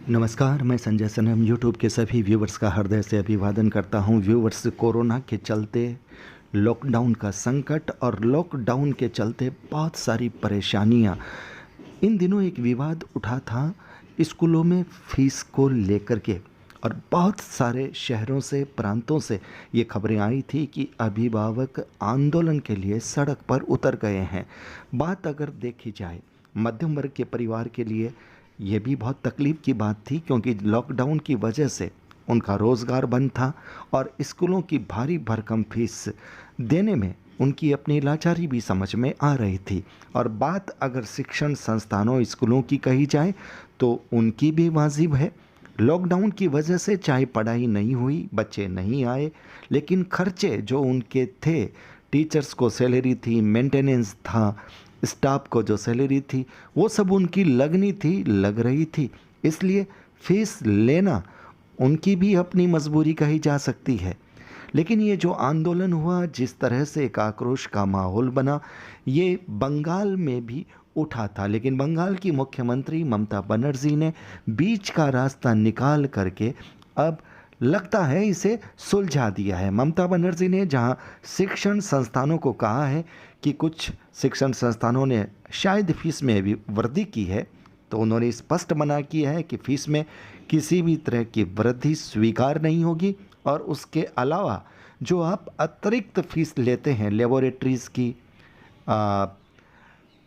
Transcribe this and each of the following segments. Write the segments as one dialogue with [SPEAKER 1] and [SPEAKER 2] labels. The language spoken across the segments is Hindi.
[SPEAKER 1] नमस्कार, मैं संजय सनम यूट्यूब के सभी व्यूवर्स का हृदय से अभिवादन करता हूं। व्यूवर्स, कोरोना के चलते लॉकडाउन का संकट और लॉकडाउन के चलते बहुत सारी परेशानियां, इन दिनों एक विवाद उठा था स्कूलों में फ़ीस को लेकर के। और बहुत सारे शहरों से, प्रांतों से ये खबरें आई थी कि अभिभावक आंदोलन के लिए सड़क पर उतर गए हैं। बात अगर देखी जाए मध्यम वर्ग के परिवार के लिए, ये भी बहुत तकलीफ़ की बात थी, क्योंकि लॉकडाउन की वजह से उनका रोज़गार बंद था और स्कूलों की भारी भरकम फीस देने में उनकी अपनी लाचारी भी समझ में आ रही थी। और बात अगर शिक्षण संस्थानों, स्कूलों की कही जाए तो उनकी भी वाजिब है। लॉकडाउन की वजह से चाहे पढ़ाई नहीं हुई, बच्चे नहीं आए, लेकिन खर्चे जो उनके थे, टीचर्स को सैलरी थी, मेंटेनेंस था, स्टाफ को जो सैलरी थी, वो सब उनकी लगनी थी, लग रही थी। इसलिए फीस लेना उनकी भी अपनी मजबूरी कही जा सकती है। लेकिन ये जो आंदोलन हुआ, जिस तरह से एक आक्रोश का माहौल बना, ये बंगाल में भी उठा था। लेकिन बंगाल की मुख्यमंत्री ममता बनर्जी ने बीच का रास्ता निकाल करके अब लगता है इसे सुलझा दिया है। ममता बनर्जी ने जहां शिक्षण संस्थानों को कहा है कि कुछ शिक्षण संस्थानों ने शायद फीस में भी वृद्धि की है, तो उन्होंने स्पष्ट मना किया है कि फीस में किसी भी तरह की वृद्धि स्वीकार नहीं होगी। और उसके अलावा जो आप अतिरिक्त फीस लेते हैं लेबोरेटरीज़ की,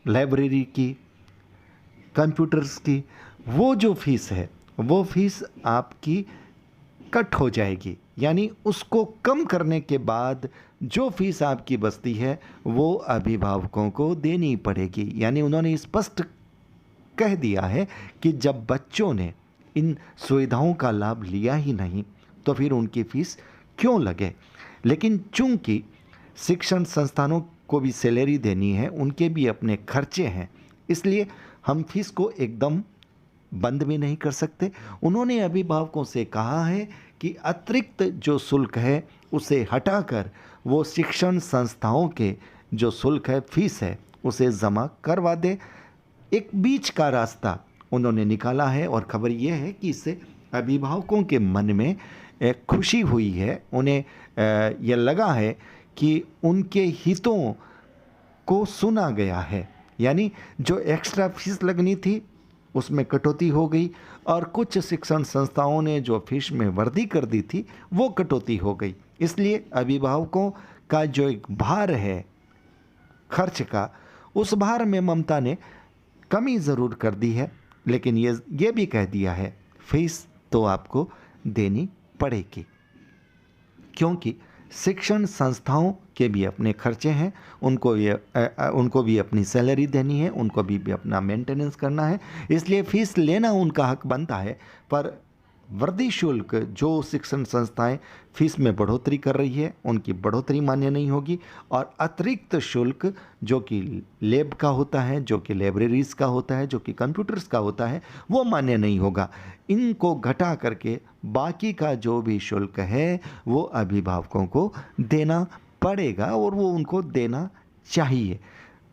[SPEAKER 1] लाइब्रेरी की, कंप्यूटर्स की, वो जो फीस है वो फीस आपकी कट हो जाएगी। यानी उसको कम करने के बाद जो फीस आपकी बचती है वो अभिभावकों को देनी पड़ेगी। यानी उन्होंने स्पष्ट कह दिया है कि जब बच्चों ने इन सुविधाओं का लाभ लिया ही नहीं तो फिर उनकी फ़ीस क्यों लगे। लेकिन चूंकि शिक्षण संस्थानों को भी सैलरी देनी है, उनके भी अपने खर्चे हैं, इसलिए हम फीस को एकदम बंद भी नहीं कर सकते। उन्होंने अभिभावकों से कहा है कि अतिरिक्त जो शुल्क है उसे हटाकर वो शिक्षण संस्थाओं के जो शुल्क है, फीस है, उसे जमा करवा दे। एक बीच का रास्ता उन्होंने निकाला है और खबर यह है कि इससे अभिभावकों के मन में एक खुशी हुई है। उन्हें यह लगा है कि उनके हितों को सुना गया है। यानी जो एक्स्ट्रा फीस लगनी थी उसमें कटौती हो गई और कुछ शिक्षण संस्थाओं ने जो फीस में वृद्धि कर दी थी वो कटौती हो गई। इसलिए अभिभावकों का जो एक भार है खर्च का, उस भार में ममता ने कमी ज़रूर कर दी है, लेकिन ये भी कह दिया है फीस तो आपको देनी पड़ेगी, क्योंकि शिक्षण संस्थाओं के भी अपने खर्चे हैं, उनको भी अपनी सैलरी देनी है, उनको भी अपना मेंटेनेंस करना है। इसलिए फ़ीस लेना उनका हक बनता है। पर वृद्धि शुल्क जो शिक्षण संस्थाएं फीस में बढ़ोतरी कर रही है, उनकी बढ़ोतरी मान्य नहीं होगी। और अतिरिक्त शुल्क जो कि लैब का होता है, जो कि लाइब्रेरीज़ का होता है, जो कि कंप्यूटर्स का होता है, वो मान्य नहीं होगा। इनको घटा करके बाकी का जो भी शुल्क है वो अभिभावकों को देना पड़ेगा और वो उनको देना चाहिए।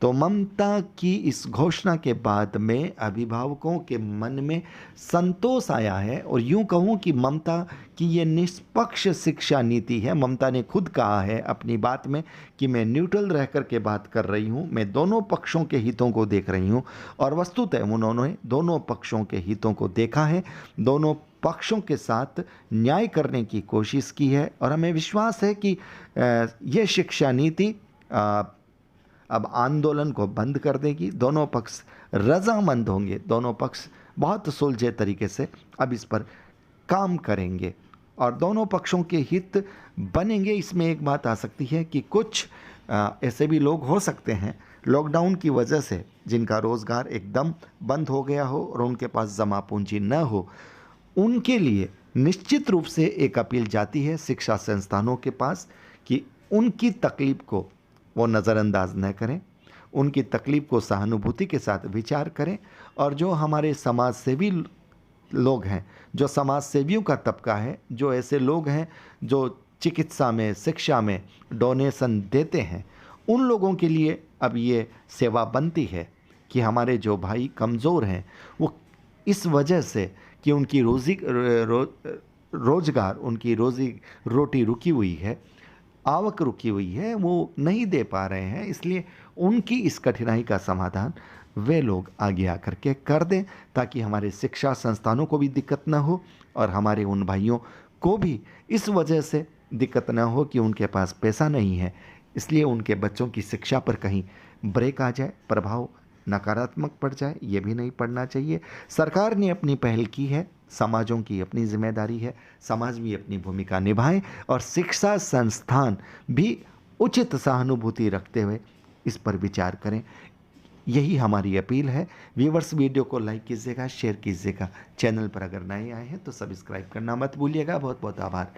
[SPEAKER 1] तो ममता की इस घोषणा के बाद में अभिभावकों के मन में संतोष आया है। और यूं कहूं कि ममता की ये निष्पक्ष शिक्षा नीति है। ममता ने खुद कहा है अपनी बात में कि मैं न्यूट्रल रह कर के बात कर रही हूं, मैं दोनों पक्षों के हितों को देख रही हूं। और वस्तुतः उन्होंने दोनों पक्षों के हितों को देखा है, दोनों पक्षों के साथ न्याय करने की कोशिश की है। और हमें विश्वास है कि ये शिक्षा नीति अब आंदोलन को बंद कर देगी। दोनों पक्ष रजामंद होंगे, दोनों पक्ष बहुत सुलझे तरीके से अब इस पर काम करेंगे और दोनों पक्षों के हित बनेंगे। इसमें एक बात आ सकती है कि कुछ ऐसे भी लोग हो सकते हैं लॉकडाउन की वजह से जिनका रोज़गार एकदम बंद हो गया हो और उनके पास जमा पूंजी न हो, उनके लिए निश्चित रूप से एक अपील जाती है शिक्षा संस्थानों के पास कि उनकी तकलीफ़ को वो नज़रअंदाज न करें, उनकी तकलीफ़ को सहानुभूति के साथ विचार करें। और जो हमारे समाज सेवी लोग हैं, जो समाज सेवियों का तबका है, जो ऐसे लोग हैं जो चिकित्सा में, शिक्षा में डोनेशन देते हैं, उन लोगों के लिए अब ये सेवा बनती है कि हमारे जो भाई कमज़ोर हैं वो इस वजह से कि उनकी रोज़गार, उनकी रोज़ी रोटी रुकी हुई है, आवक रुकी हुई है, वो नहीं दे पा रहे हैं, इसलिए उनकी इस कठिनाई का समाधान वे लोग आगे आकर के कर दें, ताकि हमारे शिक्षा संस्थानों को भी दिक्कत ना हो और हमारे उन भाइयों को भी इस वजह से दिक्कत ना हो कि उनके पास पैसा नहीं है, इसलिए उनके बच्चों की शिक्षा पर कहीं ब्रेक आ जाए, प्रभाव नकारात्मक पड़ जाए, ये भी नहीं पड़ना चाहिए। सरकार ने अपनी पहल की है, समाजों की अपनी जिम्मेदारी है, समाज भी अपनी भूमिका निभाएं और शिक्षा संस्थान भी उचित सहानुभूति रखते हुए इस पर विचार करें। यही हमारी अपील है। व्यूअर्स, वीडियो को लाइक कीजिएगा, शेयर कीजिएगा। चैनल पर अगर नए आए हैं तो सब्सक्राइब करना मत भूलिएगा। बहुत बहुत आभार।